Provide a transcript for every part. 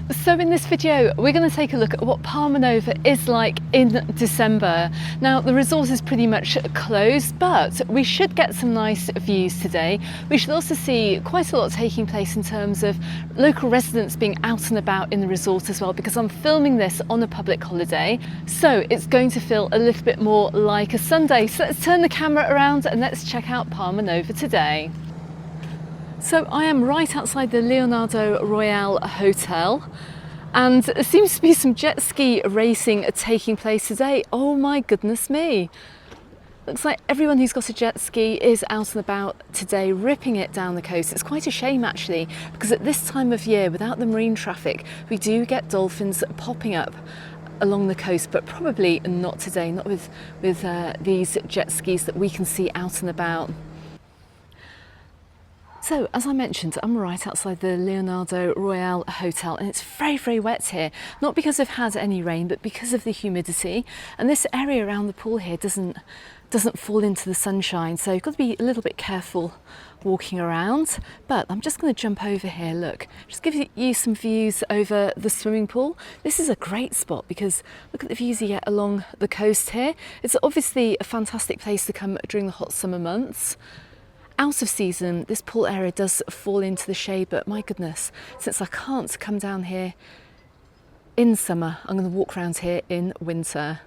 So in this video, we're going to take a look at what Palmanova is like in December. Now, the resort is pretty much closed, but we should get some nice views today. We should also see quite a lot taking place in terms of local residents being out and about in the resort as well, because I'm filming this on a public holiday. So it's going to feel a little bit more like a Sunday. So let's turn the camera around and let's check out Palmanova today. So I am right outside the Leonardo Royale Hotel, and there seems to be some jet ski racing taking place today. Oh my goodness me. Looks like everyone who's got a jet ski is out and about today, ripping it down the coast. It's quite a shame actually, because at this time of year, without the marine traffic, we do get dolphins popping up along the coast, but probably not today, not with these jet skis that we can see out and about. So, as I mentioned, I'm right outside the Leonardo Royale Hotel, and it's very, very wet here. Not because I've had any rain, but because of the humidity. And this area around the pool here doesn't fall into the sunshine, so you've got to be a little bit careful walking around. But I'm just going to jump over here. Look, just give you some views over the swimming pool. This is a great spot because look at the views you get along the coast here. It's obviously a fantastic place to come during the hot summer months. Out of season, this pool area does fall into the shade, but my goodness, since I can't come down here in summer, I'm going to walk around here in winter.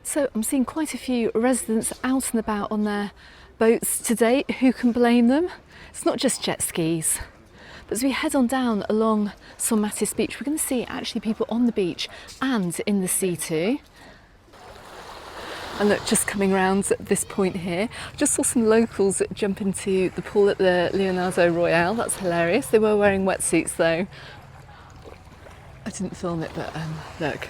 So I'm seeing quite a few residents out and about on their boats today. Who can blame them? It's not just jet skis. But as we head on down along San Matis beach, we're going to see actually people on the beach and in the sea too. And look, just coming around this point here, just saw some locals jump into the pool at the Leonardo Royale. That's hilarious. They were wearing wetsuits though. I didn't film it, but look.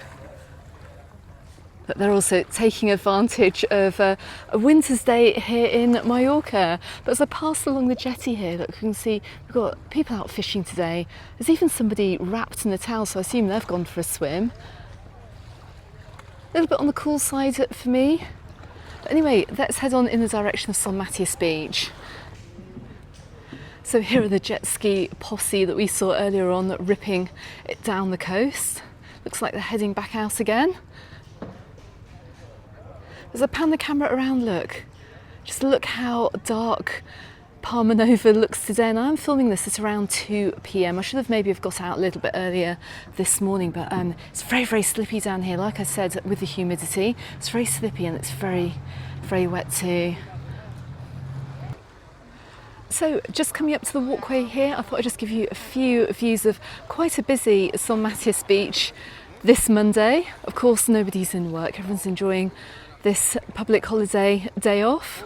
But they're also taking advantage of a winter's day here in Mallorca. But as I pass along the jetty here, look, you can see we've got people out fishing today. There's even somebody wrapped in a towel, so I assume they've gone for a swim. A little bit on the cool side for me. But anyway, let's head on in the direction of San Matis Beach. So here are the jet ski posse that we saw earlier on ripping it down the coast. Looks like they're heading back out again. As I pan the camera around, look, just look how dark Palmanova looks today. And I'm filming this at around 2 p.m. I should have maybe got out a little bit earlier this morning, but it's very, very slippy down here. Like I said, with the humidity, it's very slippy and it's very, very wet too. So just coming up to the walkway here, I thought I'd just give you a few views of quite a busy San Matis beach this Monday. Of course, nobody's in work, everyone's enjoying this public holiday day off.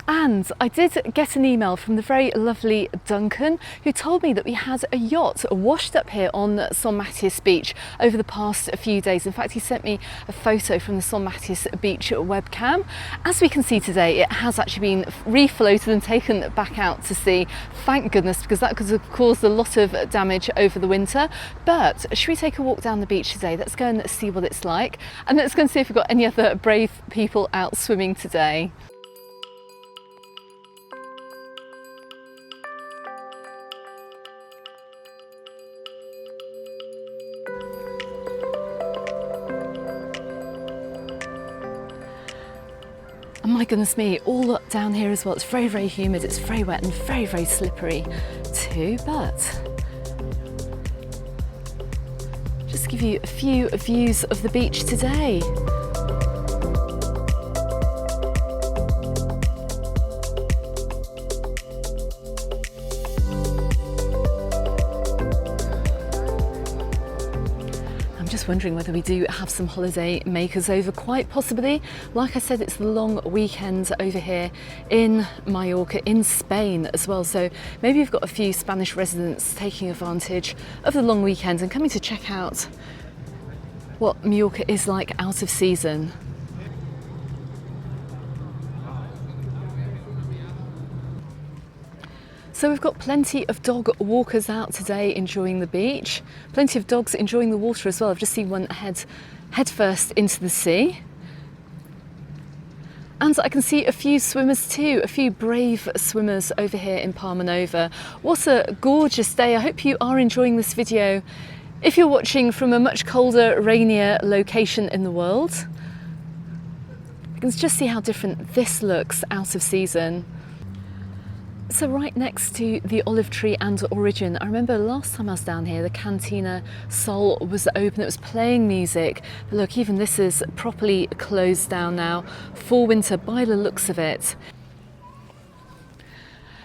And I did get an email from the very lovely Duncan, who told me that we had a yacht washed up here on San Matis Beach over the past few days. In fact, he sent me a photo from the San Matis Beach webcam. As we can see today, it has actually been refloated and taken back out to sea. Thank goodness, because that could have caused a lot of damage over the winter. But should we take a walk down the beach today? Let's go and see what it's like. And let's go and see if we've got any other brave people out swimming today. And my goodness me, all up down here as well, it's very, very humid, it's very wet and very, very slippery too, but just to give you a few views of the beach today. Just wondering whether we do have some holiday makers over, quite possibly. Like I said, it's the long weekend over here in Mallorca, in Spain as well, so maybe you've got a few Spanish residents taking advantage of the long weekend and coming to check out what Mallorca is like out of season. So we've got plenty of dog walkers out today enjoying the beach. Plenty of dogs enjoying the water as well. I've just seen one head first into the sea. And I can see a few swimmers too, a few brave swimmers over here in Palmanova. What a gorgeous day. I hope you are enjoying this video. If you're watching from a much colder, rainier location in the world, you can just see how different this looks out of season. So right next to the olive tree and Origin, I remember last time I was down here, the Cantina Sol was open, it was playing music. But look, even this is properly closed down now for winter by the looks of it.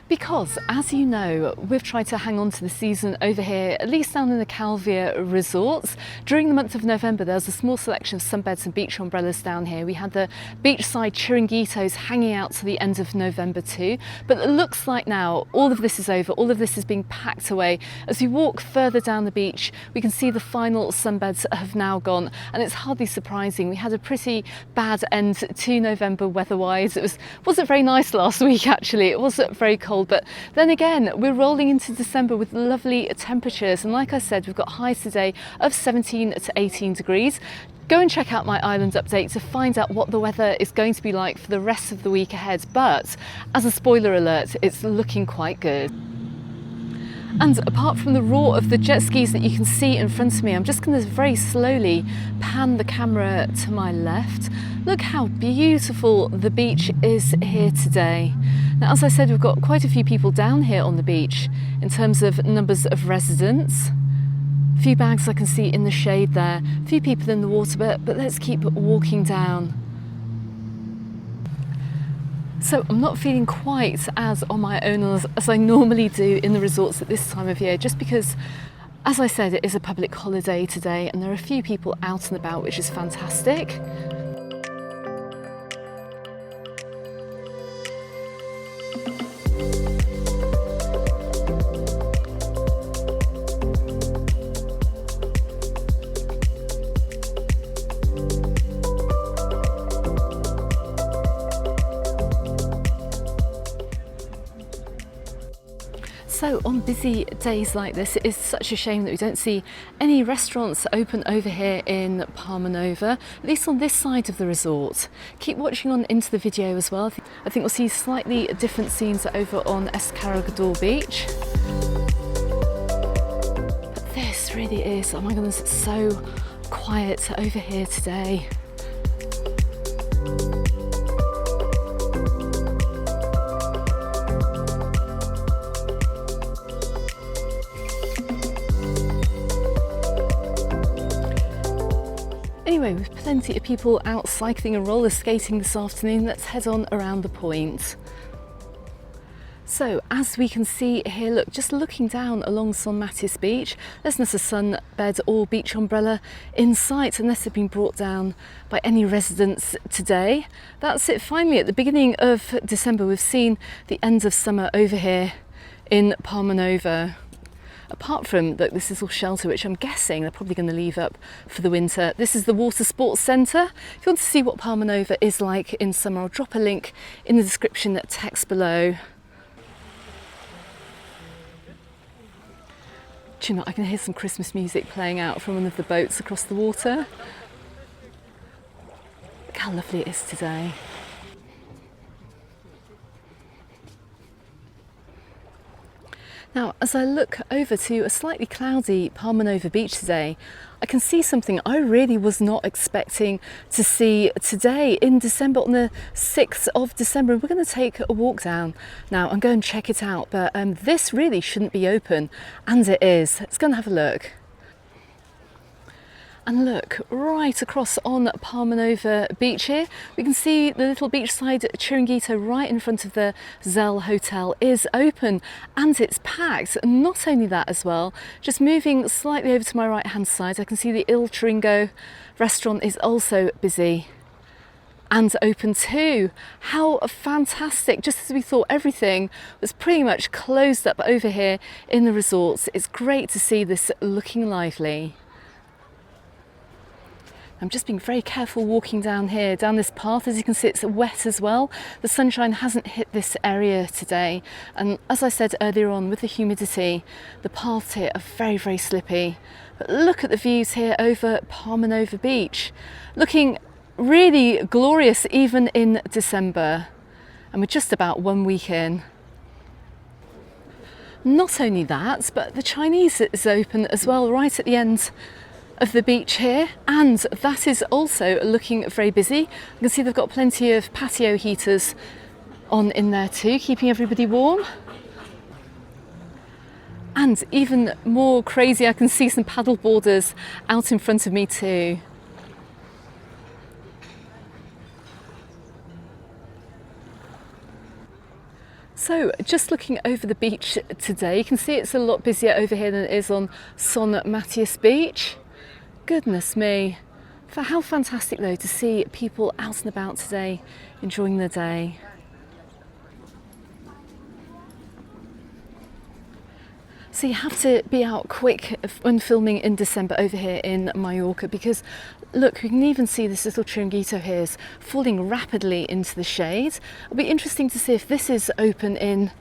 Because, as you know, we've tried to hang on to the season over here, at least down in the Calvia resorts. During the month of November, there was a small selection of sunbeds and beach umbrellas down here. We had the beachside chiringuitos hanging out to the end of November too. But it looks like now all of this is over, all of this is being packed away. As we walk further down the beach, we can see the final sunbeds have now gone, and it's hardly surprising. We had a pretty bad end to November weather-wise. It wasn't very nice last week actually, it wasn't very cold. But then again, we're rolling into December with lovely temperatures, and like I said, we've got highs today of 17 to 18 degrees. Go and check out my island update to find out what the weather is going to be like for the rest of the week ahead. But as a spoiler alert, it's looking quite good. And apart from the roar of the jet skis that you can see in front of me, I'm just going to very slowly pan the camera to my left. Look how beautiful the beach is here today. Now, as I said, we've got quite a few people down here on the beach in terms of numbers of residents. A few bags I can see in the shade there, a few people in the water, but let's keep walking down. So I'm not feeling quite as on my own as I normally do in the resorts at this time of year, just because, as I said, it is a public holiday today and there are a few people out and about, which is fantastic. So on busy days like this, it is such a shame that we don't see any restaurants open over here in Palmanova, at least on this side of the resort. Keep watching on into the video as well. I think we'll see slightly different scenes over on Escargador Beach. But this really is, oh my goodness, it's so quiet over here today. Anyway, with plenty of people out cycling and roller skating this afternoon, let's head on around the point. So as we can see here, look, just looking down along San Matis Beach, there's not a sunbed or beach umbrella in sight unless they've been brought down by any residents today. That's it. Finally, at the beginning of December, we've seen the end of summer over here in Palmanova. Apart from that, this is all shelter, which I'm guessing they're probably going to leave up for the winter. This is the Water Sports Centre. If you want to see what Palmanova is like in summer, I'll drop a link in the description text below. Do you know, I can hear some Christmas music playing out from one of the boats across the water. Look how lovely it is today. Now, as I look over to a slightly cloudy Palmanova beach today, I can see something I really was not expecting to see today in December, on the 6th of December. We're going to take a walk down now and go and check it out, but this really shouldn't be open, and it is. Let's go and have a look. And look, right across on Palmanova Beach here, we can see the little beachside chiringuito right in front of the Zell Hotel is open and it's packed. And not only that as well, just moving slightly over to my right hand side, I can see the Il Chiringo restaurant is also busy and open too. How fantastic. Just as we thought everything was pretty much closed up over here in the resorts, it's great to see this looking lively. I'm just being very careful walking down here, down this path. As you can see, it's wet as well. The sunshine hasn't hit this area today. And as I said earlier on, with the humidity, the paths here are very, very slippy. But look at the views here over Palmanova Beach. Looking really glorious even in December. And we're just about 1 week in. Not only that, but the Chinese is open as well, right at the end of the beach here, and that is also looking very busy. You can see they've got plenty of patio heaters on in there too, keeping everybody warm. And even more crazy, I can see some paddle boarders out in front of me too. So just looking over the beach today, you can see it's a lot busier over here than it is on Son Matthias Beach. Goodness me. How fantastic though to see people out and about today enjoying the day. So you have to be out quick when filming in December over here in Mallorca, because look, we can even see this little chiringuito here is falling rapidly into the shade. It'll be interesting to see if this is open in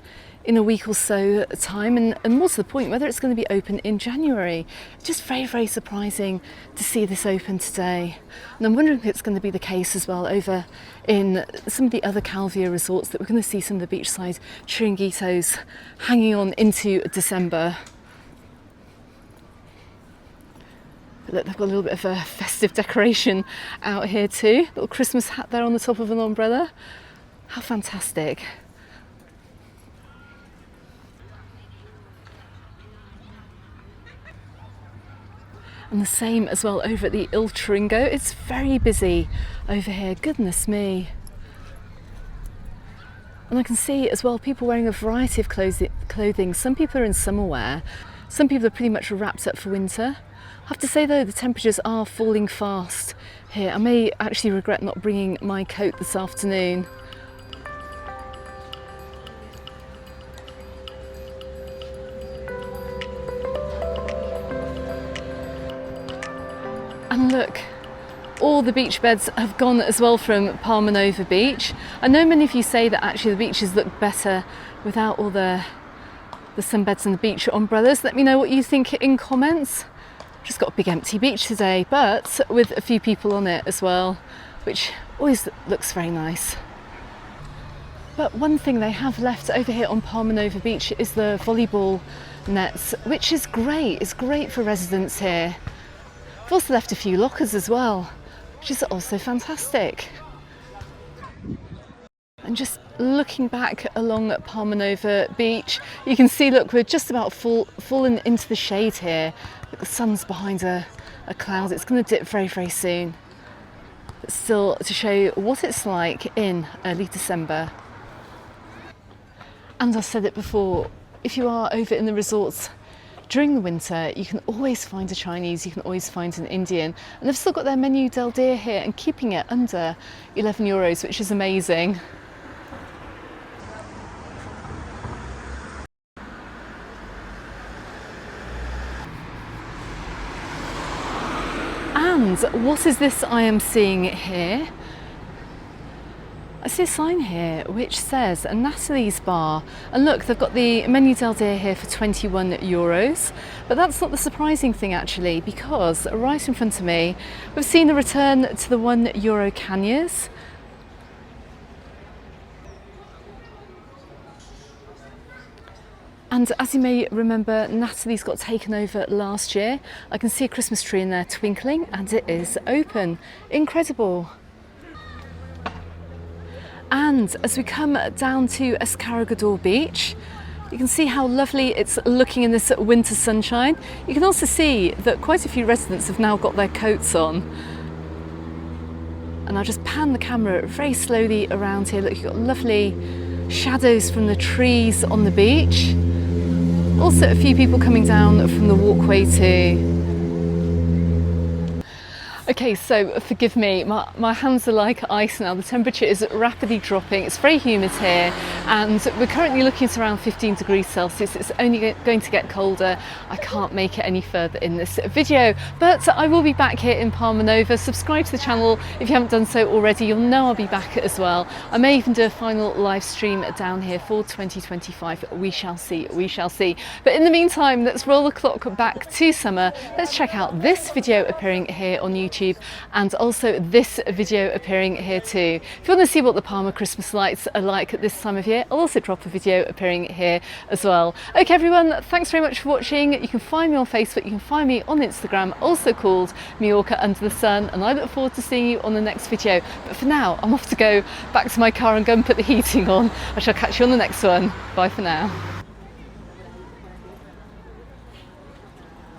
a week or so time, and more to the point, whether it's going to be open in January. Just very, very surprising to see this open today. And I'm wondering if it's going to be the case as well over in some of the other Calvia resorts, that we're going to see some of the beachside chiringuitos hanging on into December. But look, they've got a little bit of a festive decoration out here too. Little Christmas hat there on the top of an umbrella. How fantastic. And the same as well over at the Il Chiringo. It's very busy over here, goodness me. And I can see as well people wearing a variety of clothing. Some people are in summer wear, some people are pretty much wrapped up for winter. I have to say though, the temperatures are falling fast here. I may actually regret not bringing my coat this afternoon. And look, all the beach beds have gone as well from Palmanova Beach. I know many of you say that actually the beaches look better without all the sunbeds and the beach umbrellas. Let me know what you think in comments. Just got a big empty beach today, but with a few people on it as well, which always looks very nice. But one thing they have left over here on Palmanova Beach is the volleyball nets, which is great. It's great for residents here. I've also left a few lockers as well, which is also fantastic. And just looking back along Palmanova Beach, you can see, look, we're just about fallen into the shade here. Look, the sun's behind a cloud. It's going to dip very, very soon. But still, to show you what it's like in early December. And I've said it before, if you are over in the resorts during the winter, you can always find a Chinese, you can always find an Indian. And they've still got their menu del dia here and keeping it under €11, which is amazing. And what is this I am seeing here? I see a sign here which says Natalie's Bar, and look, they've got the menu del dia here for €21, but that's not the surprising thing actually, because right in front of me we've seen the return to the €1 canyers. And as you may remember, Natalie's got taken over last year. I can see a Christmas tree in there twinkling, and it is open. Incredible. And as we come down to Escargador Beach, you can see how lovely it's looking in this winter sunshine. You can also see that quite a few residents have now got their coats on. And I'll just pan the camera very slowly around here. Look, you've got lovely shadows from the trees on the beach. Also a few people coming down from the walkway too. Okay, so forgive me, my hands are like ice now. The temperature is rapidly dropping, it's very humid here, and we're currently looking at around 15 degrees Celsius. It's only going to get colder. I can't make it any further in this video, but I will be back here in Palmanova. Subscribe to the channel if you haven't done so already. You'll know I'll be back as well. I may even do a final live stream down here for 2025. We shall see, we shall see. But in the meantime, let's roll the clock back to summer. Let's check out this video appearing here on YouTube, and also this video appearing here too. If you want to see what the Palma Christmas lights are like at this time of year, I'll also drop a video appearing here as well. Okay everyone, thanks very much for watching. You can find me on Facebook, you can find me on Instagram, also called Mallorca Under the Sun, and I look forward to seeing you on the next video. But for now, I'm off to go back to my car and go and put the heating on. I shall catch you on the next one. Bye for now.